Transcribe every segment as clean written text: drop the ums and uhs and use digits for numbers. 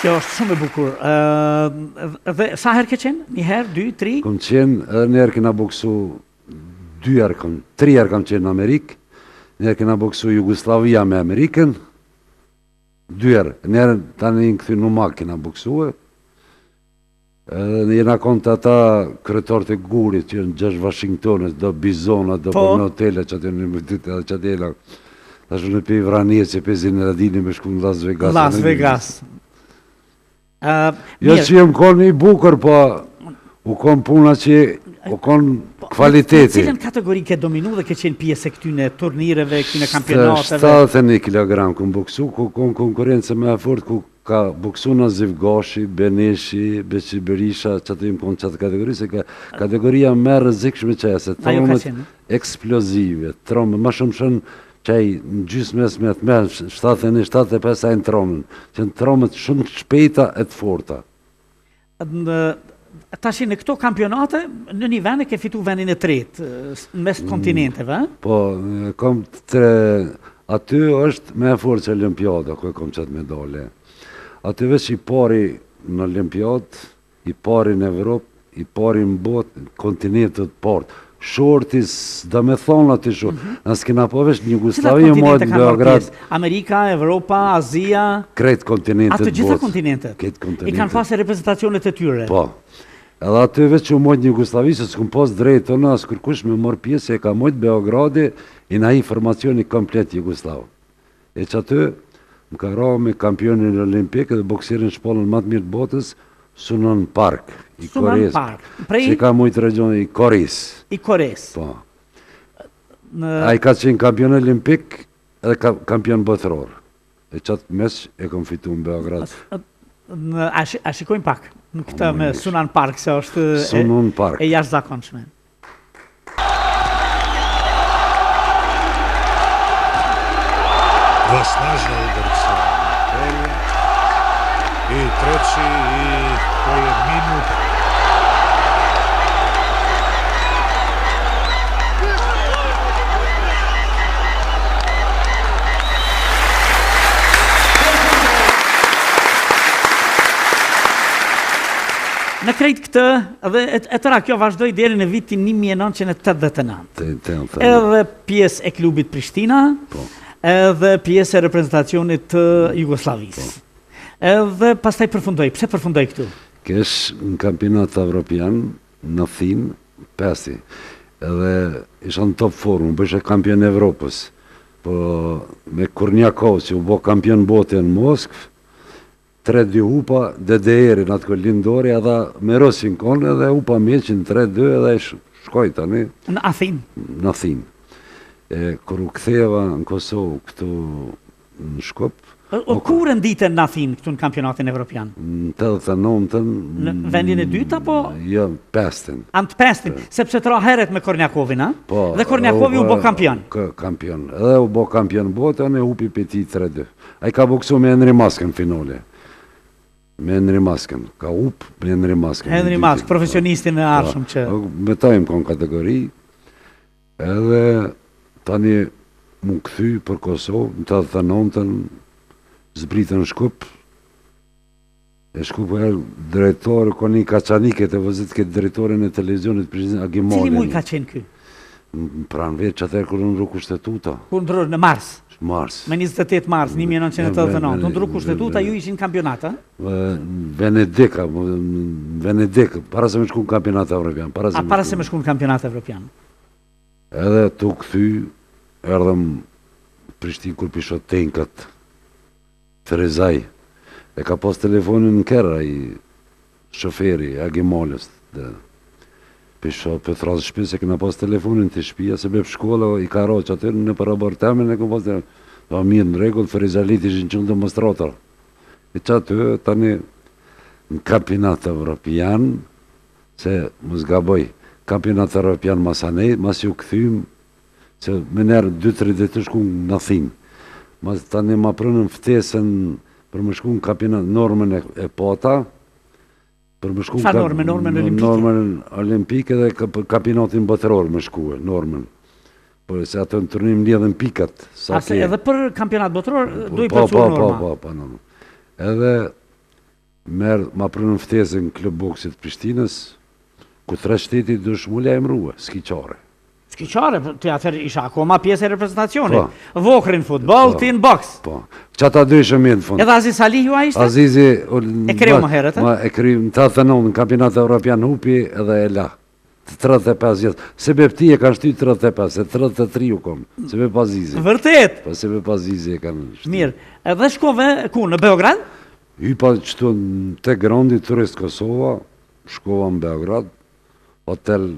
Kjo është shumë e bukur. Dhe sa herë ke qenë? Një herë, 2, 3? Kom qenë, edhe një herë kena boksu 2 herë, 3 herë kam qenë në Amerikë, një herë kena boksu Jugoslavia me Amerikën, 2 herë, një herë tani në këthy në Mak kena boksu, edhe jena konë të ata kretarët e gurit, që në 6 Washingtonës, do bizona, do për në hotele, që atë në më ditë edhe që atela, ta shumë në pej Vranje, që pezin në radini me shku në Las Vegas. Las Vegas. Jo që jem konë i bukur, po u konë puna që u konë kvaliteti. Cilën kategori ke dominu dhe ke qenë pjesë e këtyne turnireve, këtyne kampionateve? 71 kg këmë boksu, ku konë konkurencë me e fort, ku ka boksu në Zivgashi, Beneshi, Beqi Berisha, që të imë konë qatë kategori, se kategoria me rëzikshme që e se tromët eksplozive, tromët, ma shumë shënë qaj në gjysë mes me të me, 71-75 a në tromën, që në tromët shumë shpejta e të forta. Tashi në këto kampionate, në një vene ke fitu venin e tretë, në mes kontinenteve, Po, kom aty është me e forë që Olimpiada, ku e kom qëtë medale. Aty veç i pari në Olimpiad, i pari në Evropë, i pari në botë, kontinentet partë. Shortis, da me thonë aty shumë, nësë kena po vesh një Jugoslavi, kontinente kanë marrë pjesë? Amerika, Evropa, Azia? Kretë kontinentet botë. Atë gjitha kontinentet? I kanë pasë reprezentacionet e tyre? Po. Edhe aty veç që u mojtë një Jugoslavi, se s'kum pas drejtë të në asë kërkush me morë pjesë, e ka mojtë Beogradi, i na informacioni komplet Jugoslav. E që aty, më ka ra me kampionin olimpik dhe boksirin shpallën matë mirë të botës, Sunan Park, i Kores. Që ka mujtë region i Kores. I Kores. Po. A i ka qenë kampion olimpik edhe kampion botëror. E qatë mes e kom fitu në Beograd. A shikojmë pak në këta me Sunan Park, se është e jashtë zakonshme. Snažna udarca Pelje i treći i to je minut. Në krejt këtë, dhe e tëra kjo vazhdoj deri në vitin 1989. Edhe pjesë e klubit Prishtina, edhe pjesë e reprezentacionit të Jugoslavisë. Edhe pastaj përfundoj. Pse përfundoj këtu? Kesh në kampionat evropian, në Thinë, 5. Edhe isha në top forum, bëshe kampion Evropës. Po me Kurniakov, që u bo kampion bote në Moskvë, 3-2 upa, DDR-in atë ko Lindori, edhe me Rosin konë, edhe upa meqin 3-2, edhe shkoj tani. Në Athinë? Në Athinë. Kër u ktheva në Kosovë, këtu në Shkup. Kur nditën në Athinë, këtu në kampionatin evropian? Në 89-ën. Në vendin e dytë, apo? Jo, 5-ën. Antë 5-ën, sepse të ra heret me Kornjakovin, a? Po. Dhe Kornjakovi u bo kampion? Kampion. Edhe u bo kampion bote, anë e upi peti 3-2. A i ka boksu me Henry Maskën finale. Me Henry Maskën. Ka up me Henry Maskën. Henry Maskë, profesionistin e arshëm që... Me ta im konë kategori. Edhe tani mu këthy për Kosovë, në 89-ën, zbritën Shkup. E Shkup e drejtorë, koni Kaçaniket e vëzit këtë drejtorin e televizionit Prishtinë Agimolin. Cili muj ka qenë ky? Pranë vetë që atër kërë në ndru kushtetuta. Kur ndru në Mars? Mars. Me 28 Mars, 1989. Ndru kushtetuta, ju ishin kampionata? Venedik, para se me shku në kampionat evropian. Para se me shku në kampionat evropian. Edhe tu këthy, erdhëm Prishtinë kur pisho tenkat, Ferezaj, e ka pas telefonin në kërra i shoferi, Agimolës. Pisho për thrasë shpi, se këna pas telefonin të shpia, se bep shkolla i ka roqë atër në për abortemin, e këmë pas telefonin. Do mirë në regull, Ferezajlit ishin qënë të mëstratar. E që aty, tani, në kampionat evropian, se më zgaboj, kampionat evropian masanej, mas ju këthym, se me nërë 2-3 dhe të shku në Athinë. Mas tani ma prënën ftesën për më shku në kampionat normën e pata, për më shku në normën olimpike? Normën olimpike dhe kampionatin botëror më shku e, normën. Por se atë në turnim lidhen pikat. Ase edhe për kampionat botëror, duj përcu norma? Po. Edhe ma prënën ftesën klub boksit Prishtinës, ku 3 shteti dush mu lajmërua, skiqare. Skiqare, ti atër isha akoma pjesë e reprezentacionit. Po. Vokrin futbol, ti në boks. Po, që ata dy ishëm në fund. Edhe Aziz Alihu a ishte? Azizi... E kreu më herët, Ma e kreu në 89 në kampionat Europian hupi edhe e la. 35 vjetë. Sebeb ti e kanë shty 35, e 33 u kom. Sebeb Azizi. Vërtet. Po sebeb Azizi e kanë shty. Mirë, edhe shkove ku, në Beograd? Hypa qëtu në te Grandi, Turist Kosova, shkova në Beograd, hotel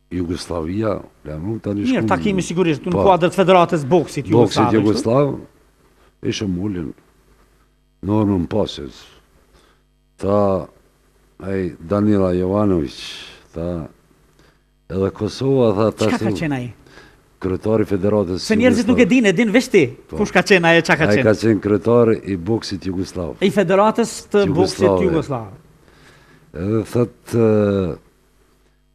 Jugoslavia, mirë, takimi sigurisht, në kuadrët Federatës Boksit Jugoslav. Boksit Jugoslav, ishëm ullin, normën pasës. Ta, Danila Jovanović, ta, edhe Kosova, ta... Qka ka qenë aji? Kryetari Federatës Se njerëzit nuk e din veç ti, kush ka qenë aje, qa ka qenë? Aje ka qenë kryetari i Boksit Jugoslav. I Federatës të Boksit Jugoslav. Edhe thëtë,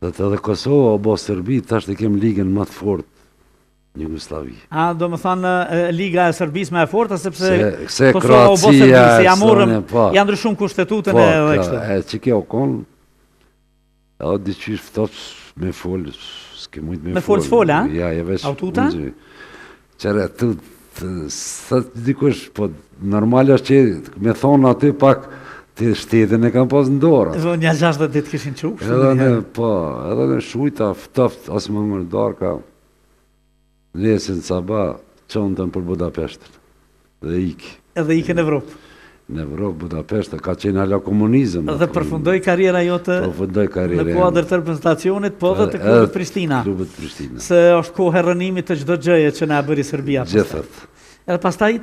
edhe Kosova o bo Serbi, tash të kem ligën më të fort në Jugoslavi. A, do më thanë, Liga e Serbis më e forta, sepse Kosova o bo Serbi, se janë ndryshum kushtetutën e kështu. Po, që kjo konë, edhe diqysh fëtosh me folë, s'ke mujtë me folë. Me folë s'folë, a? Ja, e vesh. Aututa? Qere, thëtë dikush, po, normal është që me thonë aty pak, të shtetën e kam pas në dorë. Edhe një 60 ditë kishin qufë. Edhe në shujta, ftoft, asë më mërë dorë ka, nesin saba, qontën për Budapeshtën. Dhe iki. Edhe iki në Evropë. Në Evropë, Budapeshtë, ka qenë hala komunizëm. Dhe përfundoj karriera jote në kuadrë të reprezentacionit, po dhe të klubet Prishtina. Klubet Prishtina. Se është kohë herënimit të çdo gjëje që na bëri Serbia. Gjithët. Edhe pastaj?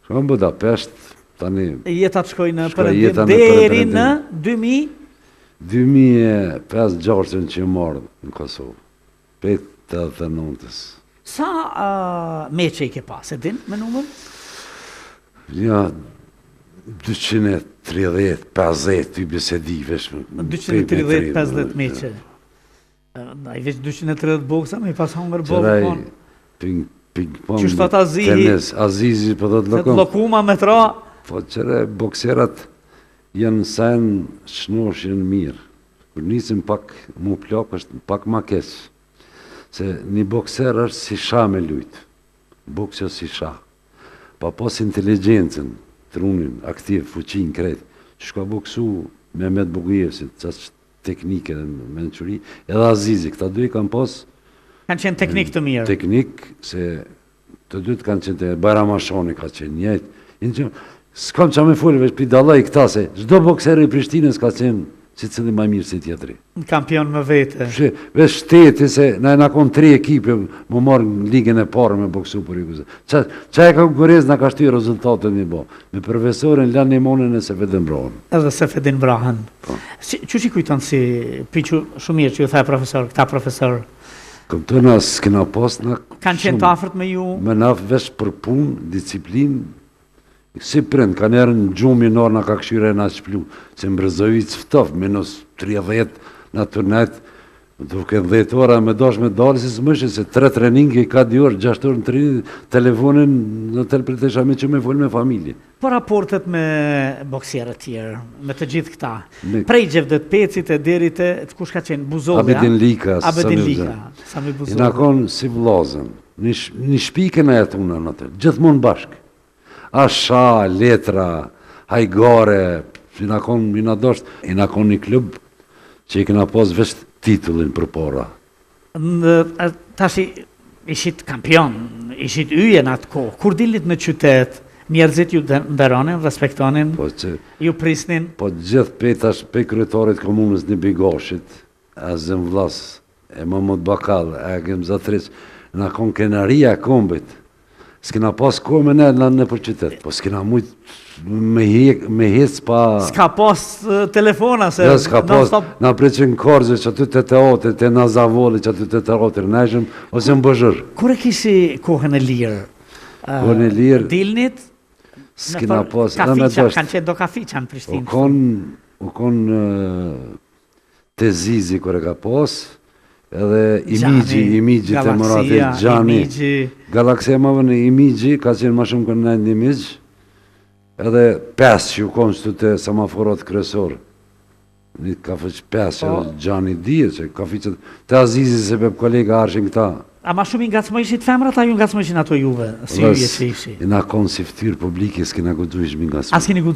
Shkojnë Budapeshtë, tani... Jetat shkojnë në përëndim deri në 2005-2006 që marrë në Kosovë. 5-89. Sa meqe i ke pas, e din me numër? Ja, 230, 50, ty besedivesh. 230-50 meqe. I veç 230 boksa, me i pas hongër bokë. Ping-pong, tenis, Azizi për dhe të lokum. Lokuma me tra. Po qëre, bokserat janë sen shnoshin mirë. Kër nisim pak mu plak, është pak ma keq. Se një bokser është si sha me lujtë. Boksjo si sha. Pa pas inteligencën, trunin, aktiv, fuqin, krejt. Që shka boksu Mehmet Bogujevsit, qash teknike dhe menqëri, edhe Azizi, këta dy kanë pas... Kanë qenë teknik të mirë. Teknik, se të dytë kanë qenë të Bajramashani ka qenë njëjtë. S'kam qa me folë, veç pi dalaj këta se, gjdo bokseri i Prishtinës ka qenë si cili ma mirë si tjetëri. Kampion më vete. Veç shteti se, na konë 3 ekipe, më marë në ligën e parë me boksu për i guzë. Qa e konkurrez në ka shty rezultatët një bo. Me profesorin Lan Nimonin e Sefedin Brahan. Edhe Sefedin Brahan. Që që kujton si, piqu shumë mirë që ju thaj profesor, këta profesor? Këm të nga s'kina pas në... Kanë qenë të afërt me ju? Me nafë vesh për punë, disciplinë, si prind, ka njerën në gjumë i nërë në ka këshyre e nga shplu, se mbrezovic ftof, minus 30 në turnet, duke 10 ora me dash me dalë, si së mëshë, se 3 treningi, 4 orë, 6 orë në treningi, telefonin në telpretesha me që me folë me familje. Po raportet me boksierët tjerë, me të gjithë këta, prej Gjevdet Pecit e deri të kush ka qenë, Buzovja? Abedin Lika, Sami Buzovja. I na konë si vlazën, një shpike në jetë unë në të, gjithmonë bashkë. Asha, letra, hajgare, i na konë një klub që i këna pas vesh titullin për para. Tashi, ishit kampion, ishit yje në atë kohë, kur dillit në qytet, njerëzit ju nderonin, respektonin, ju prisnin? Po gjithë pejtash, pej kryetarit komunës një bigashit, a zëm vlas, e Mahmud Bakal, e Agim Zatric, na konë kenaria kombit, s'kina pas kohë me ne në për qytet, po s'kina mujtë me hec pa... S'ka pas telefona se... Ja, s'ka pas, na preqen Korze që aty të teatri, të Nazavoli që aty të teatri, në eshëm, ose në bëzhër. Kur e kishi kohën e lirë? Kohën e lirë... Dilnit? S'kina pas... Kafiqa, kanë qenë do kafiqa në Prishtinë. U konë të zizi kër e ka pas, edhe imigji të mëratit, Gjani, Galaksia ma vënë imigji, ka qenë ma shumë kërë nëjnë imigj, Edhe 5 që u konë që të semaforat kryesor. Një kafe që 5 që Gjani dhije që kafe që të Azizi se për kolega arshin këta. A ma shumë i ngacmojshit femrat, a ju ngacmojshin ato juve? Si ju jetë që ishi? Na konë si ftyrë publike, s'kina gudu ishmi nga A s'keni gudu